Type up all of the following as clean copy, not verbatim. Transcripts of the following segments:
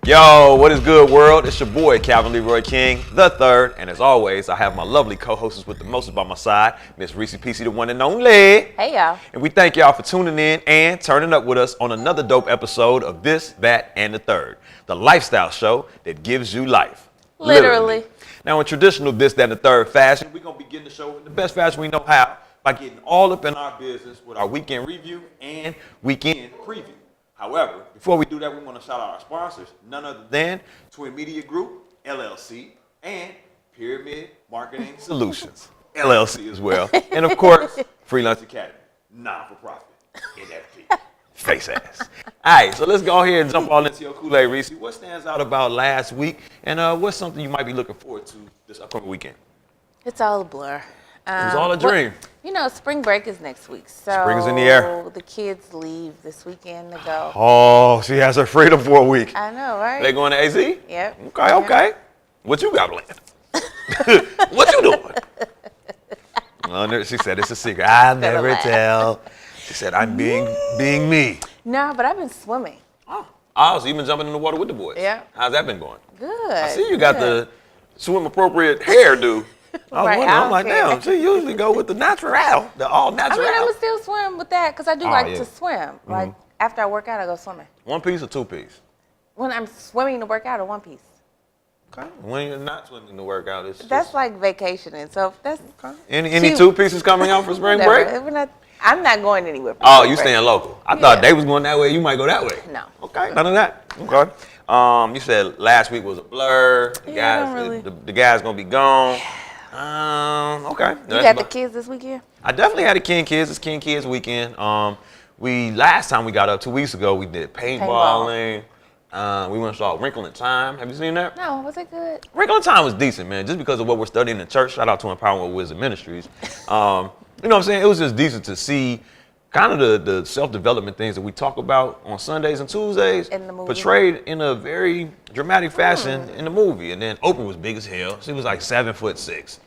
Yo, what is good, world? It's your boy, Calvin Leroy King, the third. And as always, I have my lovely co-hosts with the most by my side, Miss Reese PC, the one and only. Hey, y'all. And we thank y'all for tuning in and turning up with us on another dope episode of This, That, and the Third, the lifestyle show that gives you life. Literally. Now, in traditional This, That, and the Third fashion, we're going to begin the show in the best fashion we know how by getting all up in our business with our weekend review and weekend preview. However, before we do that, we want to shout out our sponsors, none other than Twin Media Group, LLC, and Pyramid Marketing Solutions, LLC as well. And of course, Freelance Academy, non-for-profit, NFT, face ass. All right, so let's go ahead and jump all into your Kool-Aid, Reese. What stands out about last week, and what's something you might be looking forward to this upcoming weekend? It's all a blur. It was all a dream. Spring break is next week. So Spring is in the air. The kids leave this weekend to go. Oh, she has her freedom for a week. I know, right? They going to AZ? Yep. Okay. What you got planned? What you doing? Well, she said it's a secret. I never tell. She said I'm being me. No, but I've been swimming. Oh, so you've been jumping in the water with the boys? Yeah. How's that been going? Good. I see you got the swim appropriate hairdo. I'm like, damn, she usually go with the natural, the all natural. I mean, I'm going to still swim with that because I do to swim. Like, after I work out, I go swimming. One piece or two piece? When I'm swimming to work out, or one piece. Okay. When you're not swimming to work out, that's like vacationing. So that's okay. Any two pieces coming out for spring break? I'm not going anywhere. Oh, you staying local? I thought they was going that way. You might go that way. No. Okay. None of that. Okay. You said last week was a blur. The guys gonna be gone. Okay. You got the kids this weekend? I definitely had the King Kids. It's King Kids weekend. Last time we got up 2 weeks ago, we did paintballing. We went and saw Wrinkle in Time. Have you seen that? No, was it good? Wrinkle in Time was decent, man. Just because of what we're studying in church. Shout out to Empowerment Wisdom Ministries. You know what I'm saying? It was just decent to see kind of the self-development things that we talk about on Sundays and Tuesdays portrayed in a very dramatic fashion in the movie. And then Oprah was big as hell. She was like 7'6".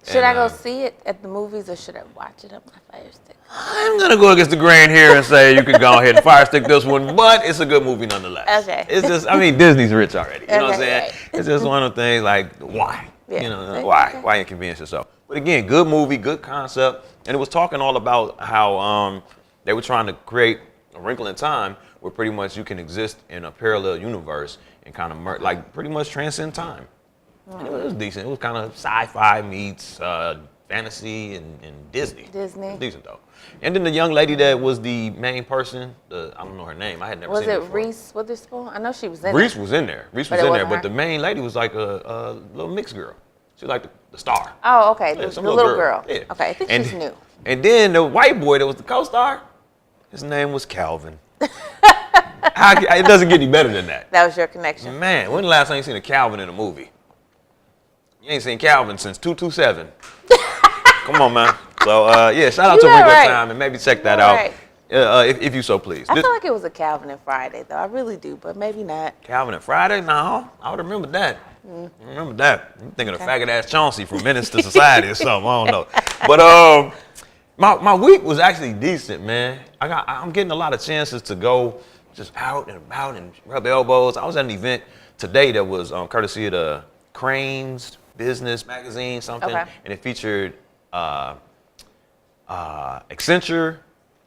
Should I go see it at the movies or should I watch it on my Fire Stick? I'm going to go against the grain here and say you can go ahead and Fire Stick this one, but it's a good movie nonetheless. Okay. It's just, Disney's rich already. You know what I'm saying? Right. It's just one of the things like, why? Yeah. Why? Why inconvenience yourself? But again, good movie, good concept. And it was talking all about how they were trying to create a wrinkle in time where pretty much you can exist in a parallel universe and kind of pretty much transcend time. And it was decent. It was kind of sci-fi meets fantasy and Disney. It was decent though. And then the young lady that was the main person, I don't know her name. I had never seen her before. Was it Reese Witherspoon? I know she was in there. Reese was in there. But the main lady was like a little mixed girl. She was like the star. Oh, okay. The little girl. Yeah. Okay, I think she's new. And then the white boy that was the co-star, his name was Calvin. It doesn't get any better than that. That was your connection. Man, when the last time you seen a Calvin in a movie? You ain't seen Calvin since 227. Come on, man. So, shout out to Wrinkle Time and maybe check that out if you so please. I feel like it was a Calvin and Friday, though. I really do, but maybe not. Calvin and Friday? No, I would remember that. Remember that. I'm thinking of faggot-ass Chauncey from Menace to Society or something. I don't know. But my week was actually decent, man. I'm getting a lot of chances to go just out and about and rub elbows. I was at an event today that was courtesy of the Cranes Business Magazine, and it featured Accenture,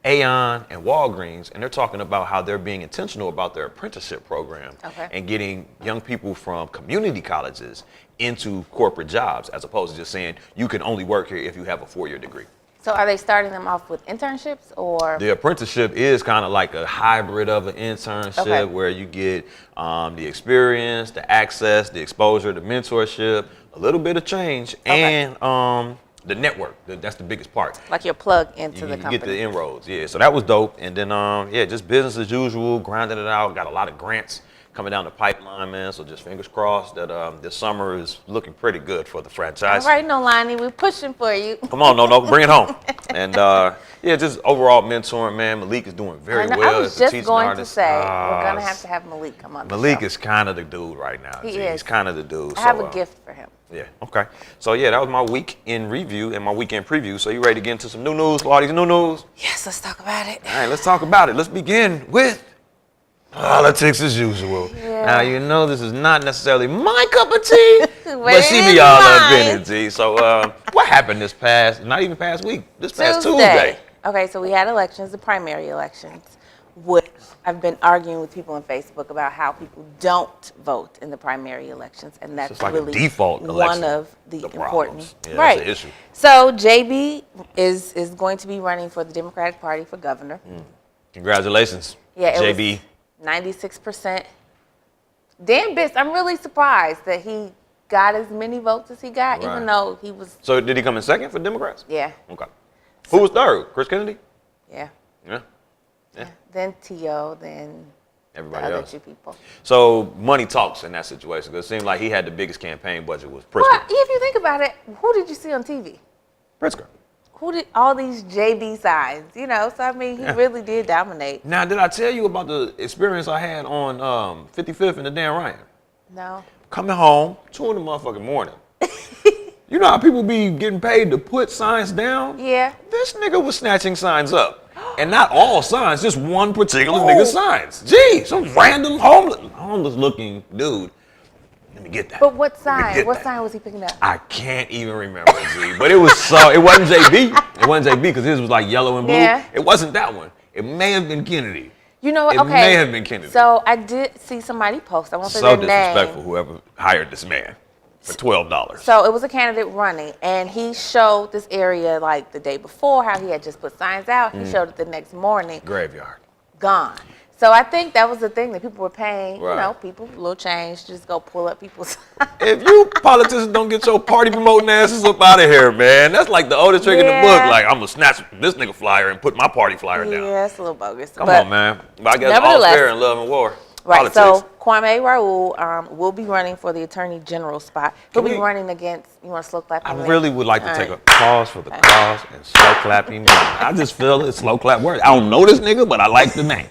Aon, and Walgreens, and they're talking about how they're being intentional about their apprenticeship program and getting young people from community colleges into corporate jobs, as opposed to just saying you can only work here if you have a 4-year degree. So are they starting them off with internships or? The apprenticeship is kind of like a hybrid of an internship where you get the experience, the access, the exposure, the mentorship, a little bit of change, and the network. That's the biggest part. Like your plug into the company. You get the inroads, so that was dope. And then, just business as usual, grinding it out. Got a lot of grants coming down the pipeline, man. So just fingers crossed that this summer is looking pretty good for the franchise. All right, Nolani, we're pushing for you. Come on, no, bring it home. And just overall mentoring, man. Malik is doing very well as a teaching artist. I was just going to say, we're going to have Malik come on the show. Malik is kind of the dude right now. He is. He's kind of the dude. I have a gift for him. Yeah, okay. So that was my week in review and my weekend preview. So you ready to get into some new news, all these new news? Yes, let's talk about it. All right, let's talk about it. Let's begin with Politics as usual. Yeah. Now, you know this is not necessarily my cup of tea, but she be all up in it, T. So, what happened this past week, this past Tuesday? Okay, so we had elections, the primary elections, which I've been arguing with people on Facebook about how people don't vote in the primary elections, and that's like really a default one of the important. Yeah, right. That's the issue. So JB is going to be running for the Democratic Party for governor. Congratulations, yeah, JB. 96%. Dan Bitts, I'm really surprised that he got as many votes as he got, even though he was. So did he come in second for Democrats? Yeah. Okay. Who was third? Chris Kennedy? Yeah. Yeah. Then T.O., then everybody the other else. two people. So money talks in that situation, because it seemed like he had the biggest campaign budget was Pritzker. Well, if you think about it, who did you see on TV? Pritzker. Who did all these JB signs, So, I mean, he really did dominate. Now, did I tell you about the experience I had on 55th and the Dan Ryan? No. Coming home, 2 in the motherfucking morning. You know how people be getting paid to put signs down? Yeah. This nigga was snatching signs up. And not all signs, just one particular nigga's signs. Gee, some random homeless looking dude. Let me get that. But what sign? What sign was he picking up? I can't even remember, G. But it was it wasn't JB. It wasn't JB because his was like yellow and blue. Yeah. It wasn't that one. It may have been Kennedy. You know what? It may have been Kennedy. So I did see somebody post. I won't say So their name. disrespectful, whoever hired this man for $12. So it was a candidate running, and he showed this area like the day before, how he had just put signs out. He showed it the next morning. Graveyard. Gone. So I think that was the thing that people were paying, Right. People, a little change, just go pull up people's signs. If you politicians don't get your party promoting asses up out of here, man, that's like the oldest trick in the book. Like, I'm going to snatch this nigga flyer and put my party flyer down. Yeah, it's a little bogus. Come on, man. But I guess all fair in love and war. Right, Politics. so Kwame Raoul will be running for the Attorney General spot. He'll be running against, you want to slow clap? I really would like to take a pause for the cause and slow clapping. I just feel it's slow clap words. I don't know this nigga, but I like the name.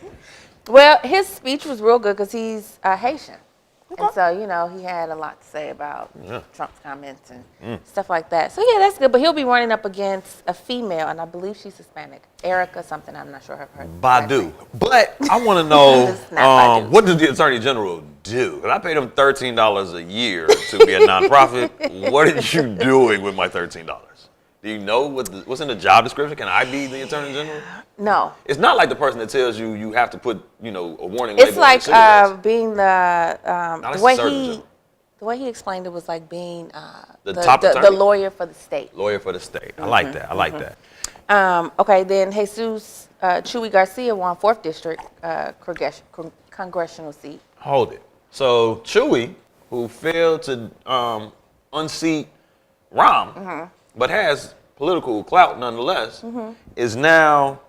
Well, his speech was real good because he's Haitian. And so, he had a lot to say about Trump's comments and stuff like that. So, yeah, that's good. But he'll be running up against a female, and I believe she's Hispanic. Erica something, I'm not sure of her. Badu. But I want to know, what does the Attorney General do? Because I paid him $13 a year to be a nonprofit. What are you doing with my $13? Do you know what's in the job description? Can I be the Attorney General? No. It's not like the person that tells you have to put, a warning label. It's like being the way he explained it was like being the lawyer for the state. Lawyer for the state. I like that. I like that. Okay, then Jesus Chuy Garcia won 4th District congressional seat. Hold it. So Chuy, who failed to unseat Rahm, but has political clout nonetheless, is now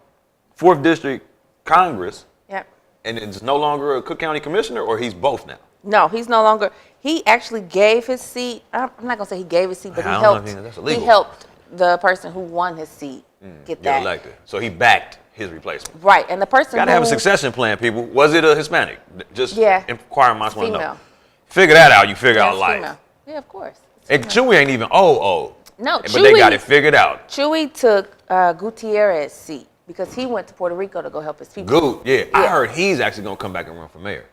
4th District Congress. Yep. And is no longer a Cook County Commissioner, or he's both now? No, he's no longer. He actually gave his seat. I'm not going to say he gave his seat, but he helped the person who won his seat get that. Elected. So he backed his replacement. Right, and the person Gotta have a succession plan, people. Was it a Hispanic? Just inquiring minds want to know. Female. Figure that out, you figure out life. Female. Yeah, of course. And Chuy ain't even No, but they got it figured out. Chuy took Gutierrez's seat because he went to Puerto Rico to go help his people. I heard he's actually going to come back and run for mayor.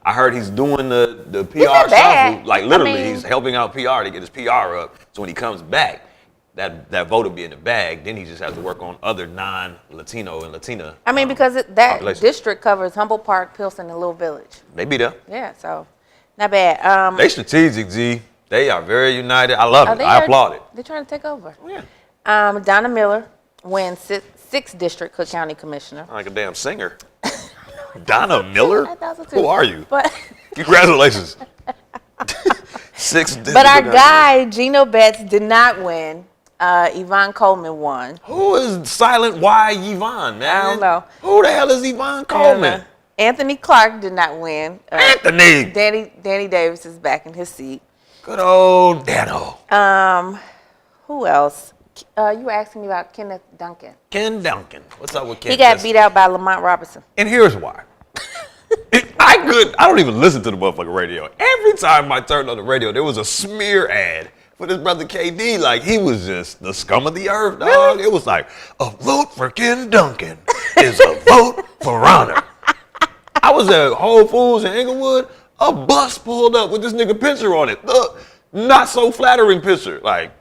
I heard he's doing the PR shuffle. Like, literally, he's helping out PR to get his PR up. So when he comes back, that vote will be in the bag. Then he just has to work on other non-Latino and Latina because that district covers Humboldt Park, Pilsen, and Little Village. They be there. Yeah, so not bad. They strategic, G. They are very united. I love it. I applaud it. They're trying to take over. Yeah. Donna Miller wins 6th District Cook County Commissioner. Like a damn singer. Donna Miller? I thought so too. Who are you? But congratulations. 6th District. But our guy, Gino Betts, did not win. Yvonne Coleman won. Who is Silent Y Yvonne, man? I don't know. Who the hell is Yvonne Coleman? Anthony Clark did not win. Anthony! Danny Davis is back in his seat. Good old Dano. Who else? You were asking me about Kenneth Duncan. Ken Duncan. What's up with Ken? He got beat out by Lamont Robertson. And here's why. I don't even listen to the motherfucking radio. Every time I turned on the radio, there was a smear ad for this brother KD. Like, he was just the scum of the earth, dog. Really? It was like, a vote for Ken Duncan is a vote for honor. I was at Whole Foods in Inglewood. A bus pulled up with this nigga picture on it. Not so flattering picture. Like,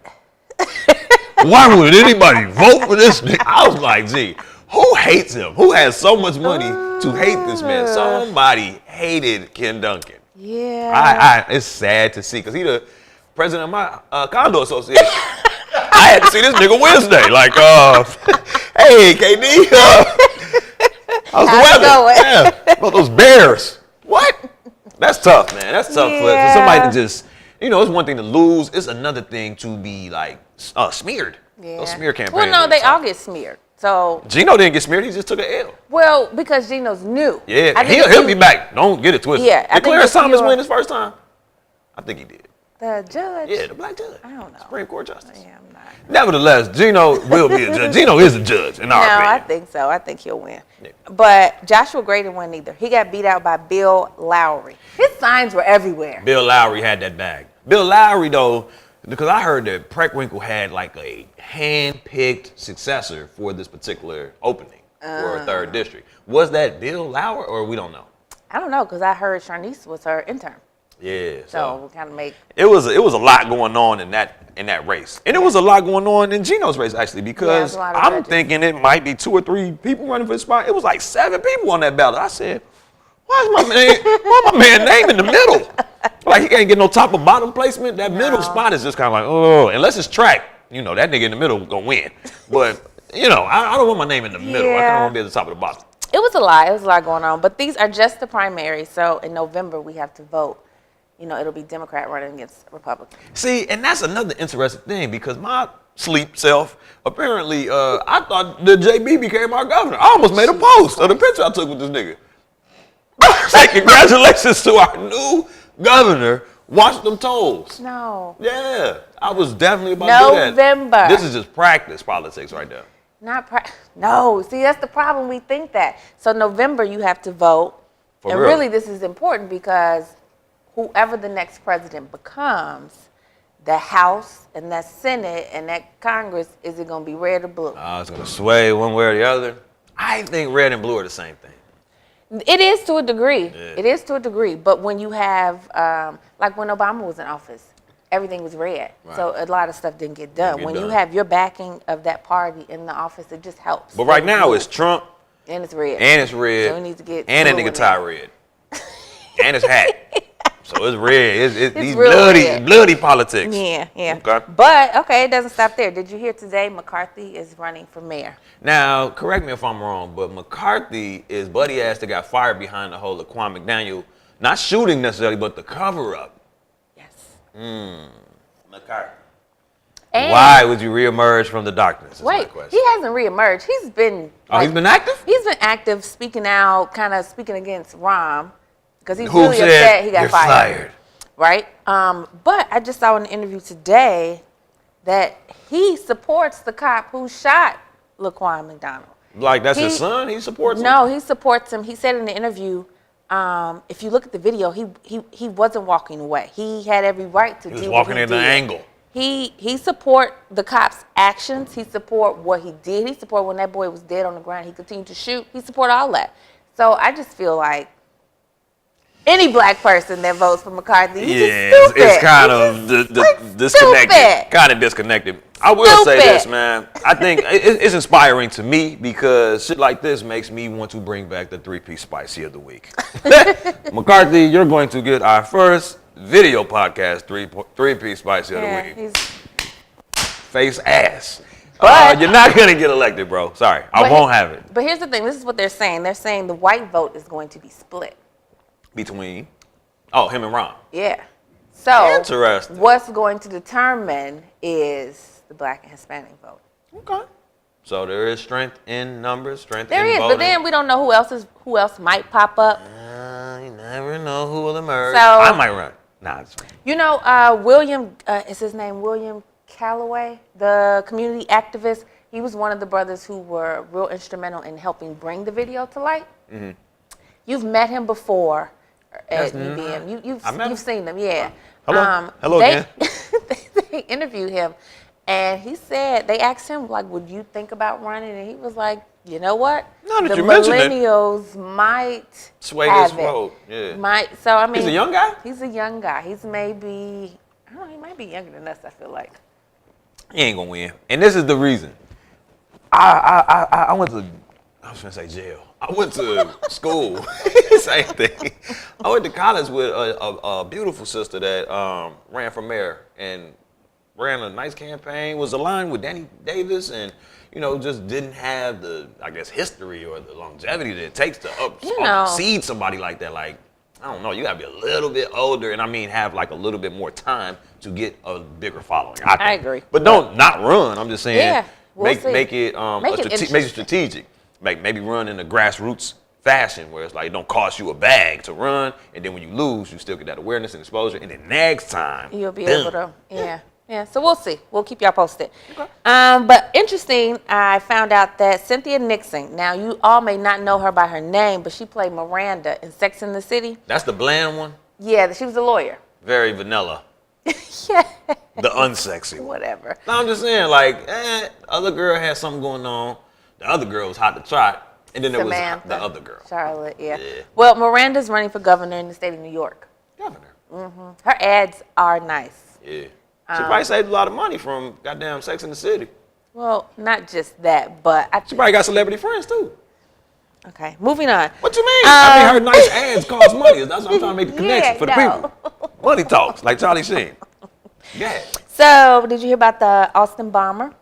why would anybody vote for this nigga? I was like, gee, who hates him? Who has so much money to hate this man? Somebody hated Ken Duncan. Yeah. It's sad to see because he the president of my condo association. I had to see this nigga Wednesday. Like, hey, KD, how's the weather? Yeah, about those Bears. What? That's tough, man. That's tough for somebody to just, it's one thing to lose. It's another thing to be like smeared. Yeah. Those smear campaigns. Well, no, they all get smeared. So Gino didn't get smeared. He just took an L. Well, because Gino's new. Yeah, he'll be back. Don't get it twisted. Yeah, did Clarence Thomas win his first time? I think he did. The judge? Yeah, the black judge. I don't know. Supreme Court justice. Yeah, I'm not. Nevertheless, Gino will be a judge. Gino is a judge in our opinion. No, I think so. I think he'll win. Yeah. But Joshua Gray didn't win either. He got beat out by Bill Lowry. His signs were everywhere. Bill Lowry had that bag. Bill Lowry, though, because I heard that Preckwinkle had like a hand-picked successor for this particular opening for a third district. Was that Bill Lowry, or we don't know? I don't know, because I heard Sharnice was her intern. Yeah. So we kind of make it was a lot going on in that race, and it was a lot going on in Gino's race actually because I'm thinking it might be 2 or 3 people running for the spot. It was like 7 people on that ballot. I said, why my man name in the middle? Like he can't get no top or bottom placement. That middle spot is just kind of like, oh, unless it's track, that nigga in the middle gonna win. But I don't want my name in the middle. I kind of want to be at the top or the bottom. It was a lot. It was a lot going on. But these are just the primaries. So in November we have to vote. It'll be Democrat running against Republican. See, and that's another interesting thing because my sleep self, apparently, I thought the JB became our governor. I almost made a post of the picture I took with this nigga. Say congratulations to our new governor. Watch them tolls. No. Yeah, I was definitely about to do that. November. This is just practice politics right there. No, see, that's the problem. We think that. So November you have to vote. And really this is important because whoever the next president becomes, the House and that Senate and that Congress, is it going to be red or blue? It's going to sway one way or the other. I think red and blue are the same thing. It is to a degree. Yeah. It is to a degree. But when you have, like when Obama was in office, everything was red. Right. So a lot of stuff didn't get done. When you have your backing of that party in the office, it just helps. But right now it's Trump. And it's red. And it's red. So we need to get and that nigga tie red. And it's hat. So it's red. It's these bloody politics. Yeah. Okay. But, it doesn't stop there. Did you hear today McCarthy is running for mayor? Now, correct me if I'm wrong, but McCarthy is buddy ass that got fired behind the whole Laquan McDaniel, not shooting necessarily, but the cover-up. Yes. McCarthy. And why would you reemerge from the darkness? Wait, he hasn't reemerged. He's been... he's been active? He's been active, speaking out, kind of speaking against Rahm. Because he's really upset he got fired. Right? But I just saw in an interview today that he supports the cop who shot Laquan McDonald. Like that's his son? He supports him? No, he supports him. He said in the interview, if you look at the video, he wasn't walking away. He had every right to do what he did. He was walking in the angle. He support the cop's actions. He support what he did. He support when that boy was dead on the ground. He continued to shoot. He support all that. So I just feel like any black person that votes for McCarthy, it's kind of disconnected. Kind of disconnected. I will say this, man. I think it's inspiring to me because shit like this makes me want to bring back the 3-piece spicy of the week. McCarthy, you're going to get our first video podcast, 3-piece spicy of the week. Face ass. But you're not going to get elected, bro. Sorry. I won't have it. But here's the thing. This is what they're saying. They're saying the white vote is going to be split. Between, him and Ron. Yeah. So, interesting. What's going to determine is the black and Hispanic vote. Okay. So there is strength in numbers, strength in voting. But then we don't know who else might pop up. You never know who will emerge. So, I might run. Nah, it's fine. William, is his name William Calloway, the community activist? He was one of the brothers who were real instrumental in helping bring the video to light. Mm-hmm. You've met him before. At UVM. You've seen them, yeah. Hello again. They interviewed him, and he said, they asked him, like, would you think about running? And he was like, you know what? Now that the you mention it, millennials might sway have this it. road. Yeah. Might. So I mean, He's a young guy? He's a young guy. He's maybe, I don't know, he might be younger than us, I feel like. He ain't gonna win. And this is the reason. I went to, I was gonna say jail. I went to school. Same thing. I went to college with a beautiful sister that ran for mayor and ran a nice campaign, was aligned with Danny Davis, and just didn't have the, I guess, history or the longevity that it takes to upseed somebody like that. Like, I don't know, you gotta be a little bit older, and I mean have like a little bit more time to get a bigger following. I agree. But don't not run. I'm just saying, make it strategic. Maybe run in a grassroots fashion where it's like it don't cost you a bag to run, and then when you lose, you still get that awareness and exposure, and then next time you'll be able to. Yeah. So we'll see. We'll keep y'all posted. Okay. But interesting, I found out that Cynthia Nixon. Now you all may not know her by her name, but she played Miranda in Sex and the City. That's the bland one. Yeah, she was a lawyer. Very vanilla. Yeah. The unsexy one. Whatever. No, I'm just saying, like, other girl had something going on. The other girl was hot to trot, and then there was the other girl. Charlotte, yeah. Well, Miranda's running for governor in the state of New York. Governor. Mm-hmm. Her ads are nice. Yeah. She probably saved a lot of money from goddamn Sex in the City. Well, not just that, but she probably got celebrity friends too. Okay, moving on. What you mean? I mean, her nice ads cost money. That's what I'm trying to make the connection for the people. Money talks, like Charlie Sheen. Yeah. So, did you hear about the Austin bomber?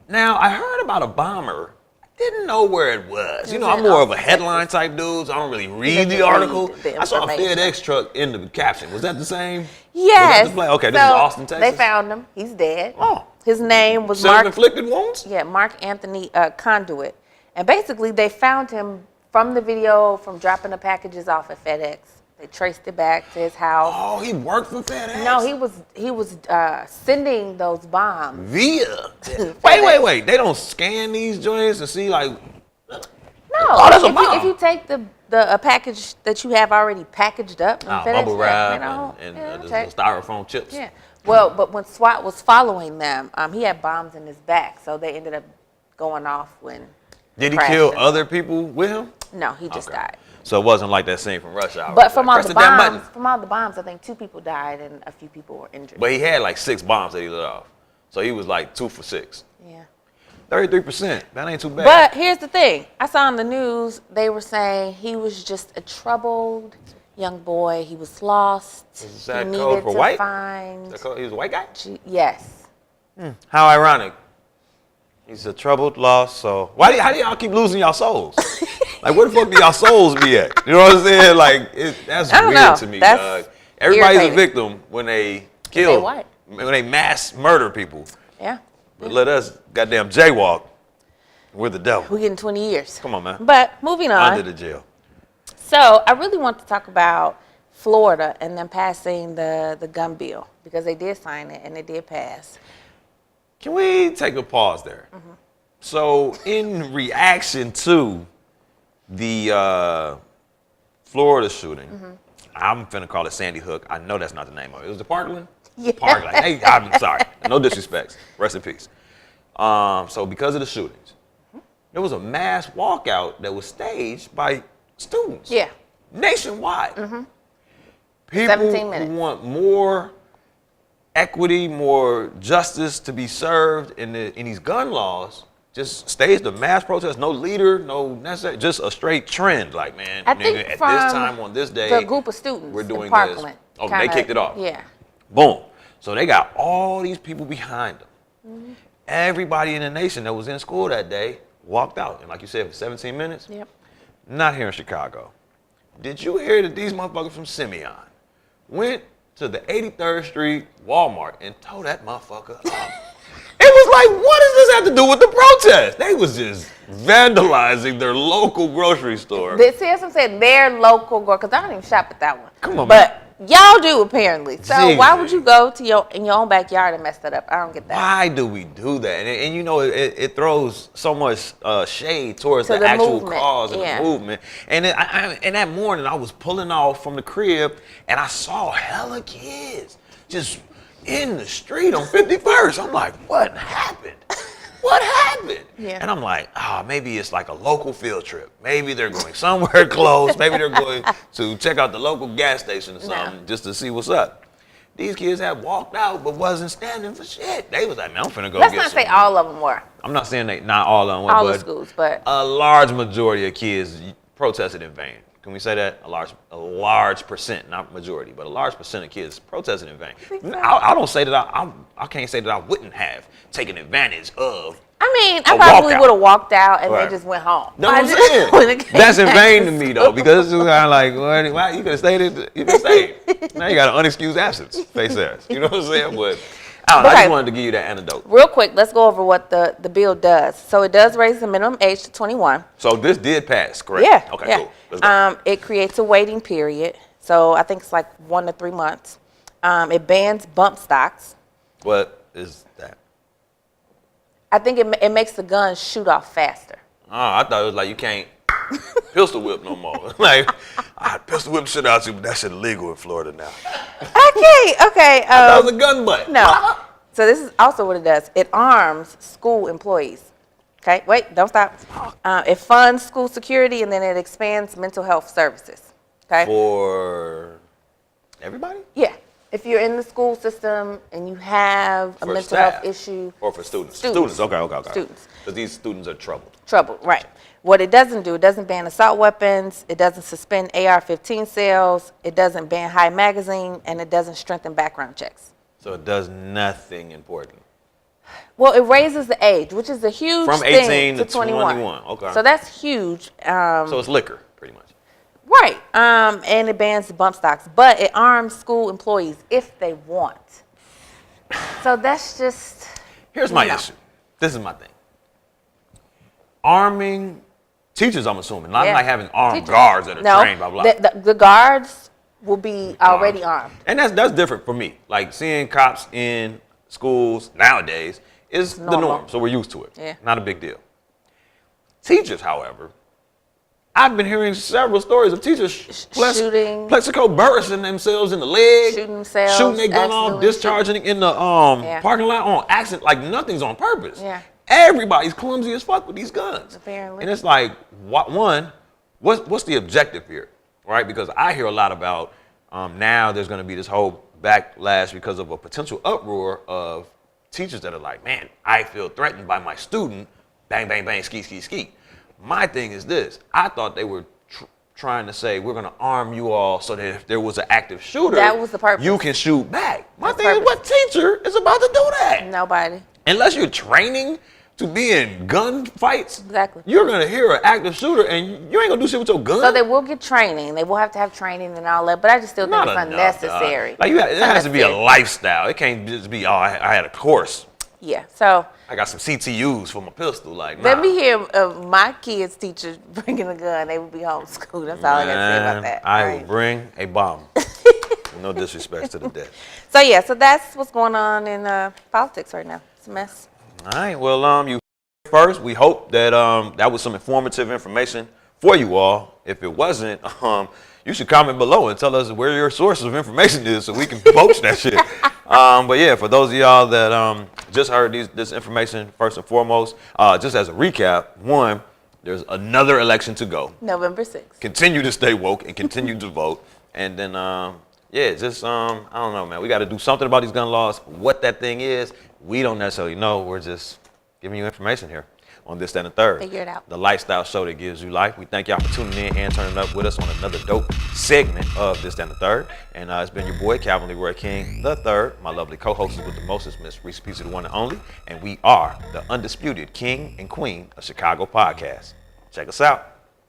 Now, I heard about a bomber. I didn't know where it was. I'm more of a headline type dude, so I don't really read the article. I saw a FedEx truck in the caption. Was that the same? Yes. Okay, this is Austin, Texas. They found him. He's dead. Oh. His name was Mark. Self-inflicted wounds? Yeah, Mark Anthony Conduit. And basically, they found him from the video from dropping the packages off at FedEx. They traced it back to his house. Oh, he worked for FedEx? No, he was sending those bombs. Via? Wait. They don't scan these joints and see like... No. Oh, that's a bomb. If you take the package that you have already packaged up, bubble wrap and the styrofoam chips. Yeah. Well, but when SWAT was following them, he had bombs in his back, so they ended up going off when. Did he kill other people with him? No, he just died. So it wasn't like that scene from Rush Hour. But from all the bombs, I think 2 people died and a few people were injured. But he had like 6 bombs that he let off, so he was like 2 for 6. Yeah. 33%. That ain't too bad. But here's the thing. I saw on the news, they were saying he was just a troubled young boy. He was lost. Is that code for white? He was a white guy? Yes. How ironic. He's a troubled, lost soul. How do y'all keep losing y'all souls? Like, where the fuck do y'all souls be at? You know what I'm saying? Like, that's weird to me, dog. Everybody's a victim when they kill, when they mass murder people. Yeah. But let us goddamn jaywalk. We're the devil. We're getting 20 years. Come on, man. But moving on. Under the jail. So I really want to talk about Florida and them passing the gun bill because they did sign it and it did pass. Can we take a pause there? Mm-hmm. So in reaction to the Florida shooting, I'm finna call it Sandy Hook. I know that's not the name of it. It was the Parkland? Yeah. Parkland. Hey, I'm sorry. No disrespect. Rest in peace. So because of the shootings, there was a mass walkout that was staged by students. Yeah. Nationwide. People who want more equity, more justice to be served in these gun laws just staged a mass protest. No leader, no necessary, just a straight trend. Like, man, I think at this time on this day, the group of students we're doing in Parkland. this. Oh, they kicked it off. Yeah. Boom. So they got all these people behind them. Everybody in the nation that was in school that day walked out. And like you said, for 17 minutes. Yep. Not here in Chicago. Did you hear that these motherfuckers from Simeon went to the 83rd Street Walmart and tore that motherfucker up? It was like, what does this have to do with the protest? They was just vandalizing their local grocery store. See, as I'm saying, their local grocery, because I don't even shop at that one. Come on, but y'all do apparently. So why would you go to in your own backyard and mess that up? I don't get that. Why do we do that? And you know, it throws so much shade towards the actual cause of the movement. And and that morning, I was pulling off from the crib, and I saw hella kids just in the street on 51st. I'm like, what happened? what happened? Yeah. And I'm like, maybe it's like a local field trip. Maybe they're going somewhere close. Maybe they're going to check out the local gas station or something just to see what's up. These kids had walked out but wasn't standing for shit. They was like, man, I'm finna go Let's get not say some. all of them were. I'm not saying not all of them were, All but the schools, but a large majority of kids protested in vain. Can we say that? A large percent, not majority, but a large percent of kids protested in vain. I don't say that I can't say that I wouldn't have taken advantage of. I mean, I probably would have walked out and they just went home. Know what I'm saying? That's in vain to me though, because it's kind of like, why you could have stayed? You could have stayed. Now you got an unexcused absence. Face ass. You know what I'm saying? But I just wanted to give you that anecdote. Real quick, let's go over what the bill does. So it does raise the minimum age to 21. So this did pass, correct? Yeah. Okay, yeah. cool. Let's go. It creates a waiting period. So I think it's like 1 to 3 months. It bans bump stocks. What is that? I think it makes the gun shoot off faster. Oh, I thought it was like you can't pistol whip no more. Like, I pistol whip shit out you, but that shit illegal in Florida now. Okay. That was a gun butt. No. So this is also what it does. It arms school employees. Okay, wait, don't stop. It funds school security, and then it expands mental health services. Okay. For everybody? Yeah. If you're in the school system and you have a mental health issue. Or for students? Students. Okay. Students. Because these students are troubled. Right. What it doesn't do, it doesn't ban assault weapons, it doesn't suspend AR-15 sales, it doesn't ban high magazine, and it doesn't strengthen background checks. So it does nothing important. Well, it raises the age, which is a huge From thing 18 to 21. Okay. So that's huge. So it's liquor, pretty much. Right. And it bans the bump stocks, but it arms school employees if they want. So that's just. Here's my issue. This is my thing. Arming teachers, I'm assuming, not like having armed guards that are trained, blah, blah. The guards will be already armed. And that's different for me. Like seeing cops in schools nowadays is the norm, so we're used to it. Yeah. Not a big deal. Teachers, however, I've been hearing several stories of teachers shooting, plexico bursting themselves in the leg, shooting themselves, shooting their gun off, discharging in the parking lot on accident, like nothing's on purpose. Yeah. Everybody's clumsy as fuck with these guns. Apparently. And it's like, what's the objective here, right? Because I hear a lot about now there's going to be this whole backlash because of a potential uproar of teachers that are like, man, I feel threatened by my student, bang, bang, bang, ski, ski, ski. My thing is this. I thought they were trying to say, we're going to arm you all so that if there was an active shooter, that was the purpose. You can shoot back. My thing is, what teacher is about to do that? Nobody. Unless you're training to be in gun fights, exactly. You're going to hear an active shooter and you ain't going to do shit with your gun. So they will get training. They will have to have training and all that, but I just still think it's unnecessary. Like it has to be a lifestyle. It can't just be, I had a course. Yeah, so. I got some CTUs for my pistol. Like, let me hear my kids' teachers bringing a gun. They would be homeschooled. That's all I got to say about that. I will bring a bomb. No disrespect to the dead. So yeah, so that's what's going on in politics right now. It's a mess. All right. Well, you first. We hope that that was some informative information for you all. If it wasn't, you should comment below and tell us where your source of information is so we can poach that shit. But yeah, for those of y'all that just heard this information, first and foremost, just as a recap, one, there's another election to go. November 6th. Continue to stay woke and continue to vote. And then, yeah, just, I don't know, man. We got to do something about these gun laws. What that thing is, we don't necessarily know. We're just giving you information here on This, That, and the Third. Figure it out. The lifestyle show that gives you life. We thank y'all for tuning in and turning up with us on another dope segment of This, That, and the Third. And it's been your boy, Calvin Leroy King the Third. My lovely co-hostess with the mostest, Miss Reese Peace, the one and only. And we are the undisputed king and queen of Chicago podcast. Check us out.